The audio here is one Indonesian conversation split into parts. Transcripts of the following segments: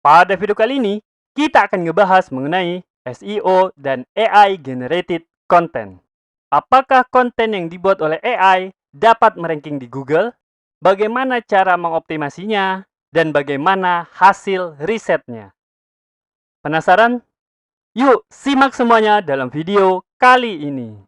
Pada video kali ini, kita akan ngebahas mengenai SEO dan AI Generated Content. Apakah konten yang dibuat oleh AI dapat meranking di Google? Bagaimana cara mengoptimasinya? Dan bagaimana hasil risetnya? Penasaran? Yuk, simak semuanya dalam video kali ini.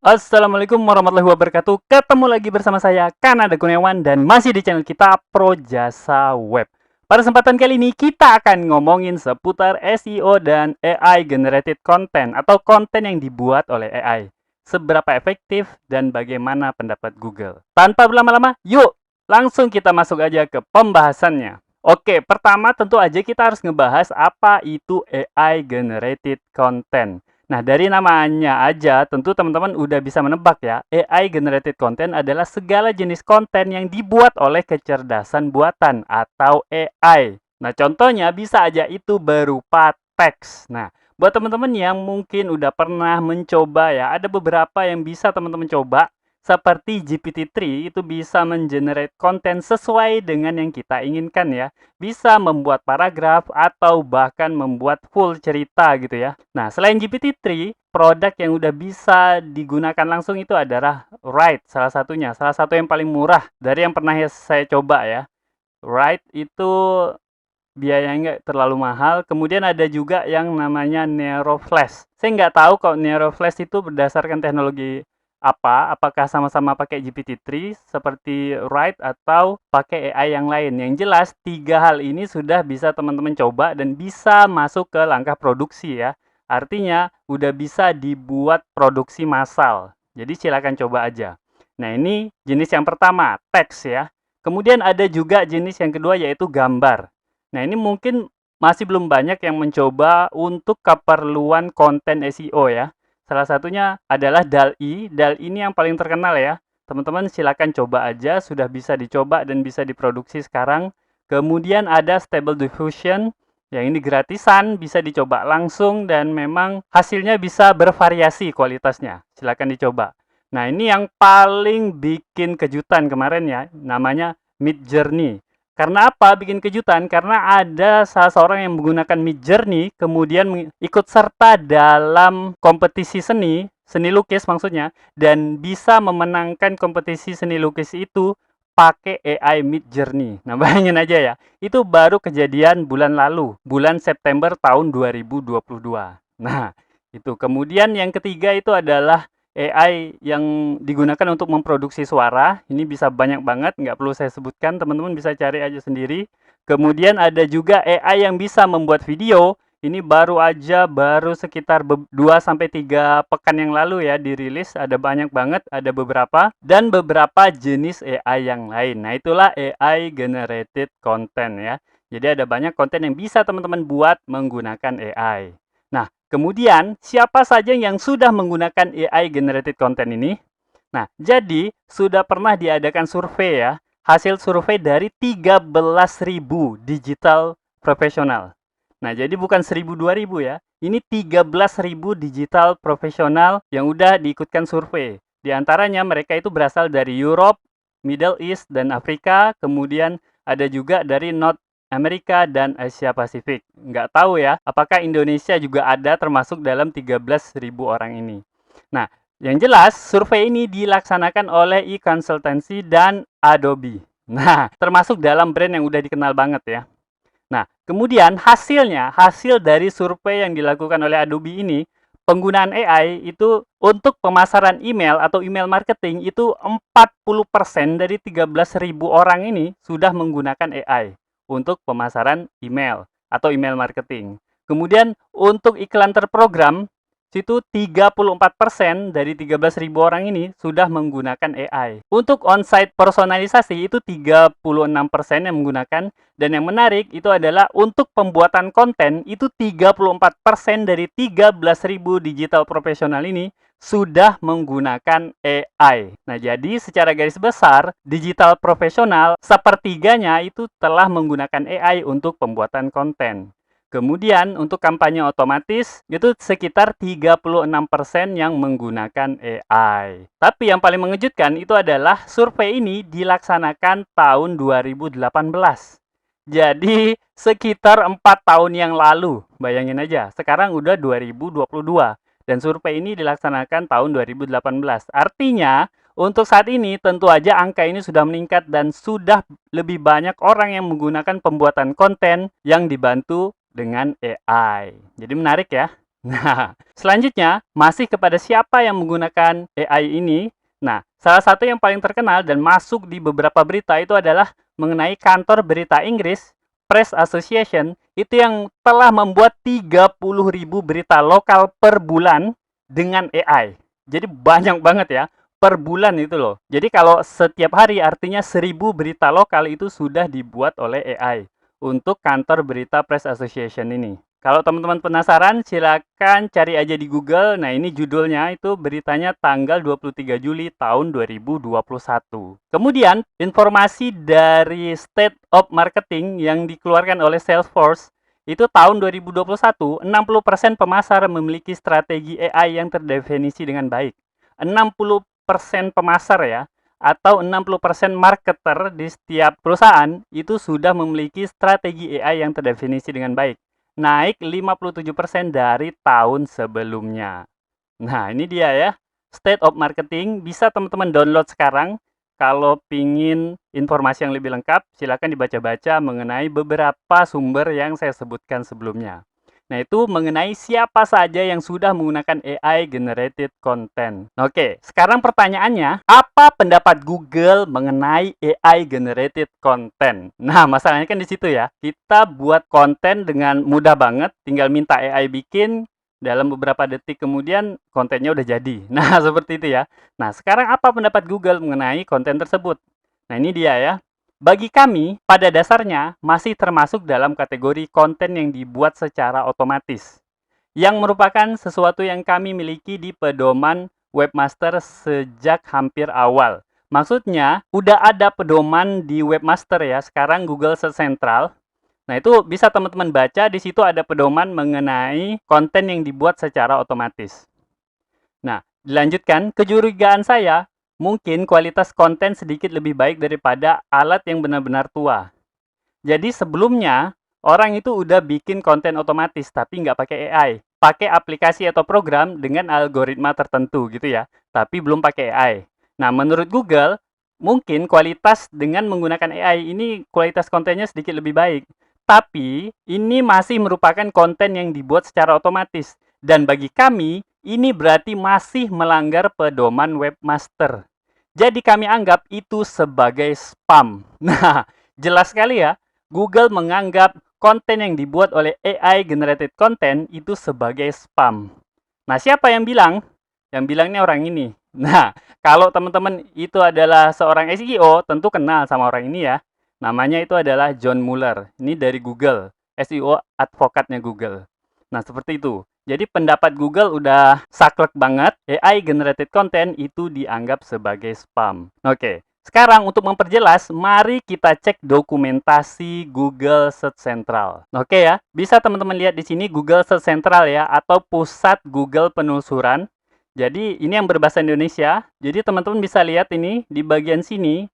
Assalamualaikum warahmatullahi wabarakatuh. Ketemu lagi bersama saya, Kanada Kurniawan, dan masih di channel kita Pro Jasa Web. Pada kesempatan kali ini, kita akan ngomongin seputar SEO dan AI Generated Content atau konten yang dibuat oleh AI. Seberapa efektif dan bagaimana pendapat Google. Tanpa berlama-lama, yuk langsung kita masuk aja ke pembahasannya. Oke, pertama tentu aja kita harus ngebahas apa itu AI Generated Content. Nah, dari namanya aja, tentu teman-teman udah bisa menebak ya, AI Generated Content adalah segala jenis konten yang dibuat oleh kecerdasan buatan atau AI. Nah, contohnya bisa aja itu berupa teks. Nah, buat teman-teman yang mungkin udah pernah mencoba ya, ada beberapa yang bisa teman-teman coba, seperti GPT-3 itu bisa mengenerate konten sesuai dengan yang kita inginkan ya. Bisa membuat paragraf atau bahkan membuat full cerita gitu ya. Nah, selain GPT-3, produk yang udah bisa digunakan langsung itu adalah Write salah satunya. Salah satu yang paling murah dari yang pernah saya coba ya. Write itu biayanya nggak terlalu mahal. Kemudian ada juga yang namanya NeuroFlash. Saya nggak tahu kok NeuroFlash itu berdasarkan teknologi apa, apakah sama-sama pakai GPT-3 seperti Write atau pakai AI yang lain. Yang jelas, tiga hal ini sudah bisa teman-teman coba dan bisa masuk ke langkah produksi ya. Artinya, udah bisa dibuat produksi massal. Jadi silakan coba aja. Nah, ini jenis yang pertama, teks ya. Kemudian ada juga jenis yang kedua yaitu gambar. Nah, ini mungkin masih belum banyak yang mencoba untuk keperluan konten SEO ya. Salah satunya adalah DALL-E. DALL-E ini yang paling terkenal ya. Teman-teman silakan coba aja, sudah bisa dicoba dan bisa diproduksi sekarang. Kemudian ada Stable Diffusion, yang ini gratisan, bisa dicoba langsung dan memang hasilnya bisa bervariasi kualitasnya. Silakan dicoba. Nah, ini yang paling bikin kejutan kemarin ya, namanya Midjourney. Karena apa bikin kejutan? Karena ada salah seorang yang menggunakan Midjourney kemudian ikut serta dalam kompetisi seni lukis maksudnya, dan bisa memenangkan kompetisi seni lukis itu pakai AI Midjourney. Nah, bayangin aja ya, itu baru kejadian bulan lalu, bulan September tahun 2022. Nah, itu. Kemudian yang ketiga itu adalah AI yang digunakan untuk memproduksi suara. Ini bisa banyak banget, nggak perlu saya sebutkan, teman-teman bisa cari aja sendiri. Kemudian ada juga AI yang bisa membuat video. Ini baru sekitar 2-3 pekan yang lalu ya dirilis. Ada banyak banget, ada beberapa. Dan beberapa jenis AI yang lain. Nah, itulah AI Generated Content ya. Jadi ada banyak konten yang bisa teman-teman buat menggunakan AI. Nah, kemudian, siapa saja yang sudah menggunakan AI generated content ini? Nah, jadi sudah pernah diadakan survei ya. Hasil survei dari 13.000 digital profesional. Nah, jadi bukan 1.000 2.000 ya. Ini 13.000 digital profesional yang udah diikutkan survei. Di antaranya mereka itu berasal dari Europe, Middle East, dan Afrika. Kemudian ada juga dari North Amerika dan Asia Pasifik. Nggak tahu ya, apakah Indonesia juga ada termasuk dalam 13.000 orang ini. Nah, yang jelas survei ini dilaksanakan oleh e-consultancy dan Adobe. Nah, termasuk dalam brand yang udah dikenal banget ya. Nah, kemudian hasil dari survei yang dilakukan oleh Adobe ini, penggunaan AI itu untuk pemasaran email atau email marketing itu 40% dari 13.000 orang ini sudah menggunakan AI untuk pemasaran email atau email marketing. Kemudian untuk iklan terprogram, situ 34% dari 13.000 orang ini sudah menggunakan AI. Untuk on-site personalisasi itu 36% yang menggunakan, dan yang menarik itu adalah untuk pembuatan konten itu 34% dari 13.000 digital profesional ini sudah menggunakan AI. Nah, jadi secara garis besar, digital profesional sepertiganya itu telah menggunakan AI untuk pembuatan konten. Kemudian untuk kampanye otomatis itu sekitar 36% yang menggunakan AI. Tapi yang paling mengejutkan itu adalah survei ini dilaksanakan tahun 2018. Jadi sekitar 4 tahun yang lalu. Bayangin aja, sekarang udah 2022 dan survei ini dilaksanakan tahun 2018. Artinya untuk saat ini tentu aja angka ini sudah meningkat dan sudah lebih banyak orang yang menggunakan pembuatan konten yang dibantu dengan AI. Jadi menarik ya. Nah, selanjutnya masih kepada siapa yang menggunakan AI ini? Nah, salah satu yang paling terkenal dan masuk di beberapa berita itu adalah mengenai kantor berita Inggris, Press Association, itu yang telah membuat 30.000 berita lokal per bulan dengan AI. Jadi banyak banget ya, per bulan itu loh. Jadi kalau setiap hari artinya 1.000 berita lokal itu sudah dibuat oleh AI untuk kantor berita Press Association ini. Kalau teman-teman penasaran, silakan cari aja di Google. Nah, ini judulnya itu beritanya tanggal 23 Juli tahun 2021. Kemudian, informasi dari State of Marketing yang dikeluarkan oleh Salesforce itu tahun 2021, 60% pemasar memiliki strategi AI yang terdefinisi dengan baik. 60% pemasar ya, atau 60% marketer di setiap perusahaan itu sudah memiliki strategi AI yang terdefinisi dengan baik. Naik 57% dari tahun sebelumnya. Nah, ini dia ya. State of Marketing bisa teman-teman download sekarang. Kalau pingin informasi yang lebih lengkap, silakan dibaca-baca mengenai beberapa sumber yang saya sebutkan sebelumnya. Nah, itu mengenai siapa saja yang sudah menggunakan AI generated content. Oke, sekarang pertanyaannya, apa pendapat Google mengenai AI generated content? Nah, masalahnya kan di situ ya. Kita buat konten dengan mudah banget, tinggal minta AI bikin, dalam beberapa detik kemudian kontennya udah jadi. Nah, seperti itu ya. Nah, sekarang apa pendapat Google mengenai konten tersebut? Nah, ini dia ya. Bagi kami, pada dasarnya masih termasuk dalam kategori konten yang dibuat secara otomatis, yang merupakan sesuatu yang kami miliki di pedoman Webmaster sejak hampir awal. Maksudnya, udah ada pedoman di Webmaster ya, sekarang Google Search Central. Nah, itu bisa teman-teman baca, di situ ada pedoman mengenai konten yang dibuat secara otomatis. Nah, dilanjutkan, kecurigaan saya, mungkin kualitas konten sedikit lebih baik daripada alat yang benar-benar tua. Jadi sebelumnya, orang itu udah bikin konten otomatis, tapi nggak pakai AI. Pakai aplikasi atau program dengan algoritma tertentu gitu ya, tapi belum pakai AI. Nah, menurut Google, mungkin kualitas dengan menggunakan AI ini kualitas kontennya sedikit lebih baik. Tapi, ini masih merupakan konten yang dibuat secara otomatis. Dan bagi kami, ini berarti masih melanggar pedoman Webmaster. Jadi kami anggap itu sebagai spam. Nah, jelas sekali ya, Google menganggap konten yang dibuat oleh AI generated content itu sebagai spam. Nah, siapa yang bilang? Yang bilangnya orang ini. Nah, kalau teman-teman itu adalah seorang SEO, tentu kenal sama orang ini ya. Namanya itu adalah John Mueller. Ini dari Google, SEO advokatnya Google. Nah, seperti itu. Jadi pendapat Google udah saklek banget, AI generated content itu dianggap sebagai spam. Oke, sekarang untuk memperjelas, mari kita cek dokumentasi Google Search Central. Oke ya, bisa teman-teman lihat di sini Google Search Central ya, atau pusat Google penelusuran. Jadi ini yang berbahasa Indonesia. Jadi teman-teman bisa lihat ini di bagian sini.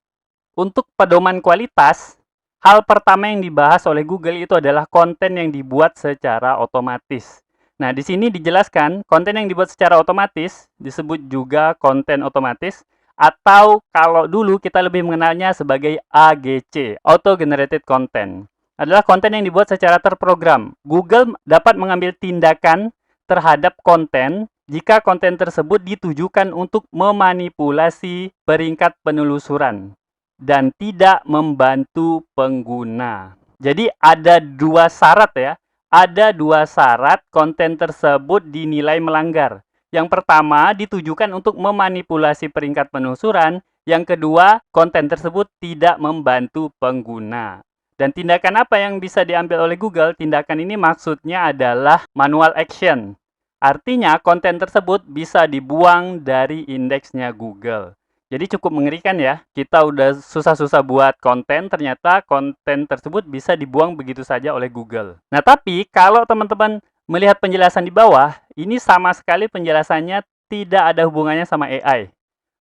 Untuk pedoman kualitas, hal pertama yang dibahas oleh Google itu adalah konten yang dibuat secara otomatis. Nah, di sini dijelaskan konten yang dibuat secara otomatis disebut juga konten otomatis, atau kalau dulu kita lebih mengenalnya sebagai AGC, Auto Generated Content. Adalah konten yang dibuat secara terprogram. Google dapat mengambil tindakan terhadap konten jika konten tersebut ditujukan untuk memanipulasi peringkat penelusuran dan tidak membantu pengguna. Jadi ada dua syarat ya. Ada dua syarat konten tersebut dinilai melanggar. Yang pertama, ditujukan untuk memanipulasi peringkat penelusuran. Yang kedua, konten tersebut tidak membantu pengguna. Dan tindakan apa yang bisa diambil oleh Google? Tindakan ini maksudnya adalah manual action. Artinya, konten tersebut bisa dibuang dari indeksnya Google. Jadi cukup mengerikan ya, kita udah susah-susah buat konten, ternyata konten tersebut bisa dibuang begitu saja oleh Google. Nah, tapi kalau teman-teman melihat penjelasan di bawah, ini sama sekali penjelasannya tidak ada hubungannya sama AI.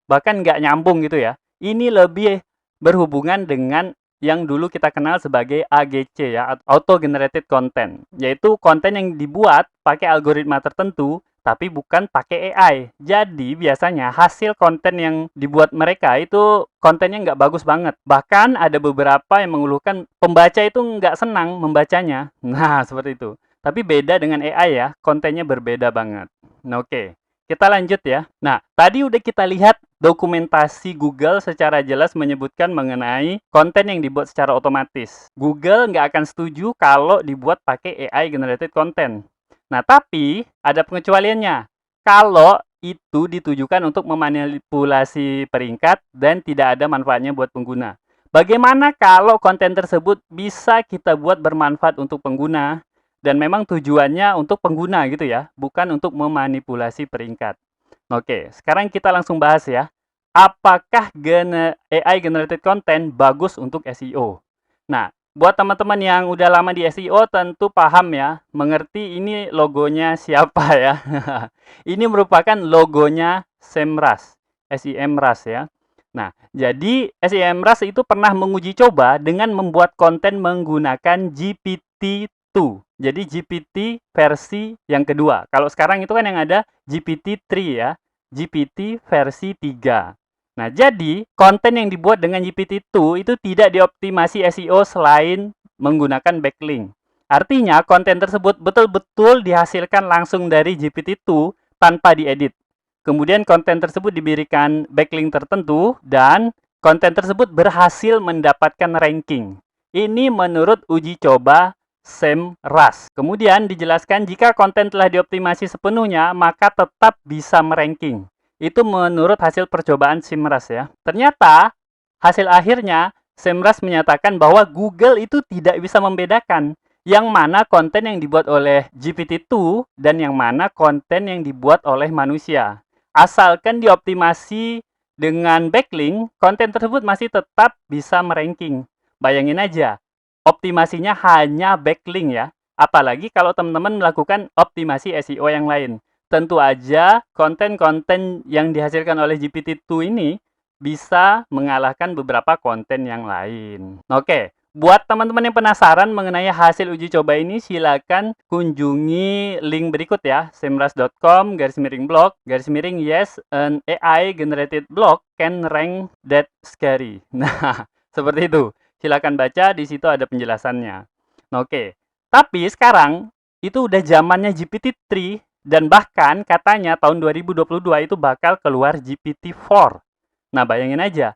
Bahkan nggak nyambung gitu ya. Ini lebih berhubungan dengan yang dulu kita kenal sebagai AGC ya, Auto Generated Content, yaitu konten yang dibuat pakai algoritma tertentu tapi bukan pakai AI. Jadi biasanya hasil konten yang dibuat mereka itu kontennya nggak bagus banget. Bahkan ada beberapa yang mengeluhkan pembaca itu nggak senang membacanya. Nah, seperti itu. Tapi beda dengan AI ya, kontennya berbeda banget. Nah, oke. Kita lanjut ya. Nah, tadi udah kita lihat dokumentasi Google secara jelas menyebutkan mengenai konten yang dibuat secara otomatis. Google nggak akan setuju kalau dibuat pakai AI generated content. Nah, tapi ada pengecualiannya. Kalau itu ditujukan untuk memanipulasi peringkat dan tidak ada manfaatnya buat pengguna. Bagaimana kalau konten tersebut bisa kita buat bermanfaat untuk pengguna dan memang tujuannya untuk pengguna gitu ya, bukan untuk memanipulasi peringkat. Oke, sekarang kita langsung bahas ya. Apakah AI generated content bagus untuk SEO? Nah, buat teman-teman yang udah lama di SEO tentu paham ya, mengerti ini logonya siapa ya. Ini merupakan logonya Semrush, SEMrush ya. Nah, jadi SEMrush itu pernah menguji coba dengan membuat konten menggunakan GPT-2. Jadi GPT versi yang kedua. Kalau sekarang itu kan yang ada GPT-3 ya. GPT versi 3. Nah, jadi konten yang dibuat dengan GPT-2 itu tidak dioptimasi SEO selain menggunakan backlink. Artinya, konten tersebut betul-betul dihasilkan langsung dari GPT-2 tanpa diedit. Kemudian konten tersebut diberikan backlink tertentu dan konten tersebut berhasil mendapatkan ranking. Ini menurut uji coba Semrush. Kemudian dijelaskan jika konten telah dioptimasi sepenuhnya, maka tetap bisa meranking. Itu menurut hasil percobaan Semrush ya. Ternyata hasil akhirnya Semrush menyatakan bahwa Google itu tidak bisa membedakan yang mana konten yang dibuat oleh GPT-2 dan yang mana konten yang dibuat oleh manusia. Asalkan dioptimasi dengan backlink, konten tersebut masih tetap bisa meranking. Bayangin aja, optimasinya hanya backlink ya. Apalagi kalau teman-teman melakukan optimasi SEO yang lain. Tentu aja konten-konten yang dihasilkan oleh GPT-2 ini bisa mengalahkan beberapa konten yang lain. Oke, buat teman-teman yang penasaran mengenai hasil uji coba ini, silakan kunjungi link berikut ya, semrush.com/blog, yes, an AI generated blog can rank that scary. Nah, seperti itu. Silakan baca, di situ ada penjelasannya. Oke, tapi sekarang itu udah zamannya GPT-3 dan bahkan katanya tahun 2022 itu bakal keluar GPT-4. Nah, bayangin aja,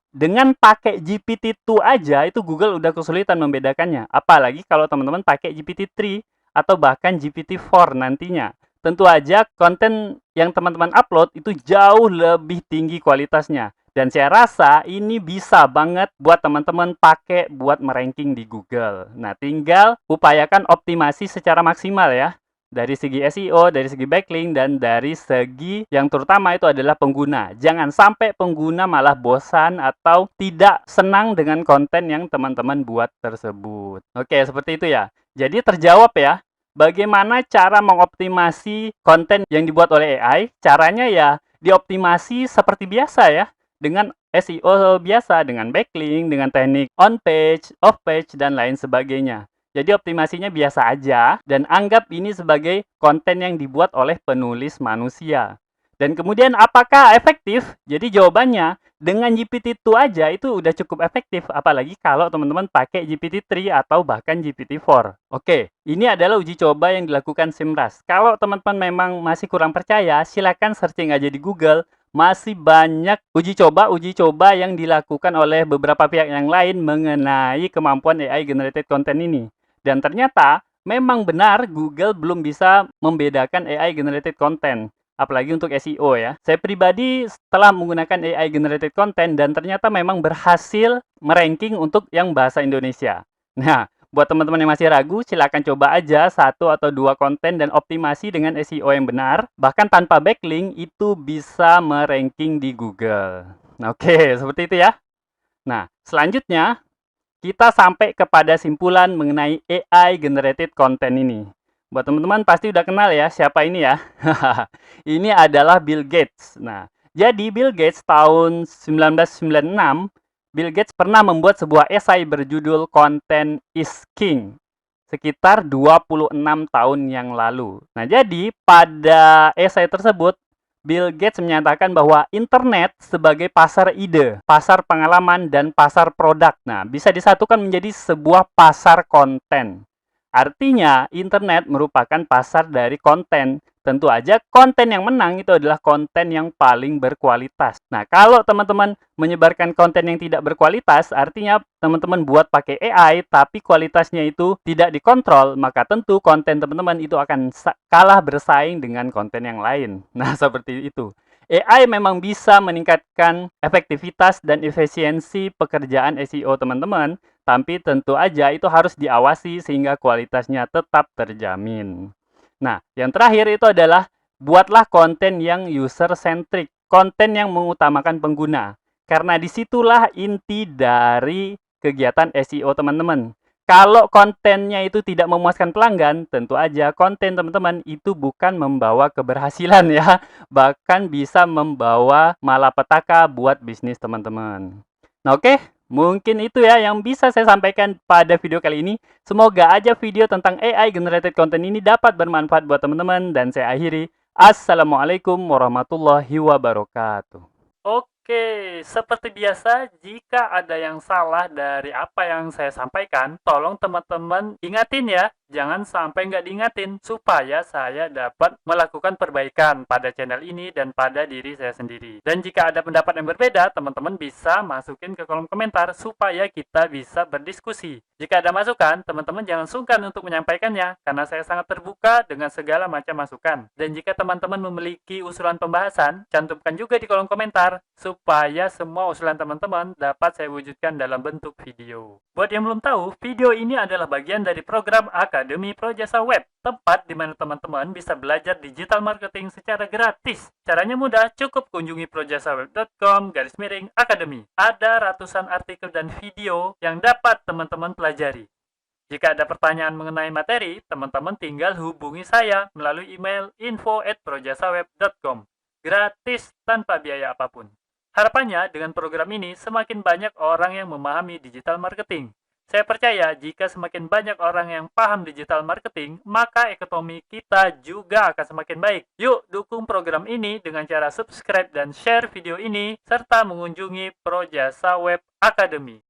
dengan pakai GPT-2 aja itu Google udah kesulitan membedakannya. Apalagi kalau teman-teman pakai GPT-3 atau bahkan GPT-4 nantinya. Tentu aja konten yang teman-teman upload itu jauh lebih tinggi kualitasnya. Dan saya rasa ini bisa banget buat teman-teman pakai buat meranking di Google. Nah, tinggal upayakan optimasi secara maksimal ya. Dari segi SEO, dari segi backlink, dan dari segi yang terutama itu adalah pengguna. Jangan sampai pengguna malah bosan atau tidak senang dengan konten yang teman-teman buat tersebut. Oke, seperti itu ya. Jadi terjawab ya, bagaimana cara mengoptimasi konten yang dibuat oleh AI? Caranya ya dioptimasi seperti biasa ya, dengan SEO biasa, dengan backlink, dengan teknik on page, off page, dan lain sebagainya. Jadi optimasinya biasa aja dan anggap ini sebagai konten yang dibuat oleh penulis manusia. Dan kemudian apakah efektif? Jadi jawabannya dengan GPT-2 aja itu udah cukup efektif, apalagi kalau teman-teman pakai GPT-3 atau bahkan GPT-4. Oke, ini adalah uji coba yang dilakukan Semrush. Kalau teman-teman memang masih kurang percaya, silakan searching aja di Google. Masih banyak uji coba yang dilakukan oleh beberapa pihak yang lain mengenai kemampuan AI generated content ini. Dan ternyata memang benar Google belum bisa membedakan AI generated content, apalagi untuk SEO ya. Saya pribadi setelah menggunakan AI generated content dan ternyata memang berhasil meranking untuk yang bahasa Indonesia. Nah, buat teman-teman yang masih ragu, silakan coba aja 1 atau 2 konten dan optimasi dengan SEO yang benar. Bahkan tanpa backlink itu bisa meranking di Google. Oke, seperti itu ya. Nah, selanjutnya kita sampai kepada simpulan mengenai AI generated content ini. Buat teman-teman pasti udah kenal ya siapa ini ya. Ini adalah Bill Gates. Nah, jadi Bill Gates tahun 1996, Bill Gates pernah membuat sebuah esai berjudul Content is King sekitar 26 tahun yang lalu. Nah, jadi pada esai tersebut Bill Gates menyatakan bahwa internet sebagai pasar ide, pasar pengalaman, dan pasar produk. Nah, bisa disatukan menjadi sebuah pasar konten. Artinya, internet merupakan pasar dari konten. Tentu aja konten yang menang itu adalah konten yang paling berkualitas. Nah, kalau teman-teman menyebarkan konten yang tidak berkualitas, artinya teman-teman buat pakai AI, tapi kualitasnya itu tidak dikontrol, maka tentu konten teman-teman itu akan kalah bersaing dengan konten yang lain. Nah, seperti itu. AI memang bisa meningkatkan efektivitas dan efisiensi pekerjaan SEO teman-teman, tapi tentu aja itu harus diawasi sehingga kualitasnya tetap terjamin. Nah, yang terakhir itu adalah buatlah konten yang user-centric, konten yang mengutamakan pengguna. Karena disitulah inti dari kegiatan SEO teman-teman. Kalau kontennya itu tidak memuaskan pelanggan, tentu aja konten teman-teman itu bukan membawa keberhasilan ya, bahkan bisa membawa malapetaka buat bisnis teman-teman. Nah, oke, mungkin itu ya yang bisa saya sampaikan pada video kali ini. Semoga aja video tentang AI generated content ini dapat bermanfaat buat teman-teman dan saya akhiri. Assalamualaikum warahmatullahi wabarakatuh. Oke, seperti biasa, jika ada yang salah dari apa yang saya sampaikan, tolong teman-teman ingatin ya. Jangan sampai nggak diingatin, supaya saya dapat melakukan perbaikan pada channel ini dan pada diri saya sendiri. Dan jika ada pendapat yang berbeda, teman-teman bisa masukin ke kolom komentar, supaya kita bisa berdiskusi. Jika ada masukan, teman-teman jangan sungkan untuk menyampaikannya, karena saya sangat terbuka dengan segala macam masukan. Dan jika teman-teman memiliki usulan pembahasan, cantumkan juga di kolom komentar, supaya semua usulan teman-teman dapat saya wujudkan dalam bentuk video. Buat yang belum tahu, video ini adalah bagian dari program Akademi Projasa Web, tempat di mana teman-teman bisa belajar digital marketing secara gratis. Caranya mudah, cukup kunjungi projasaweb.com/academy. Ada ratusan artikel dan video yang dapat teman-teman pelajari. Jika ada pertanyaan mengenai materi, teman-teman tinggal hubungi saya melalui email info@projasaweb.com. Gratis tanpa biaya apapun. Harapannya dengan program ini semakin banyak orang yang memahami digital marketing. Saya percaya jika semakin banyak orang yang paham digital marketing, maka ekonomi kita juga akan semakin baik. Yuk dukung program ini dengan cara subscribe dan share video ini, serta mengunjungi Projasa Web Academy.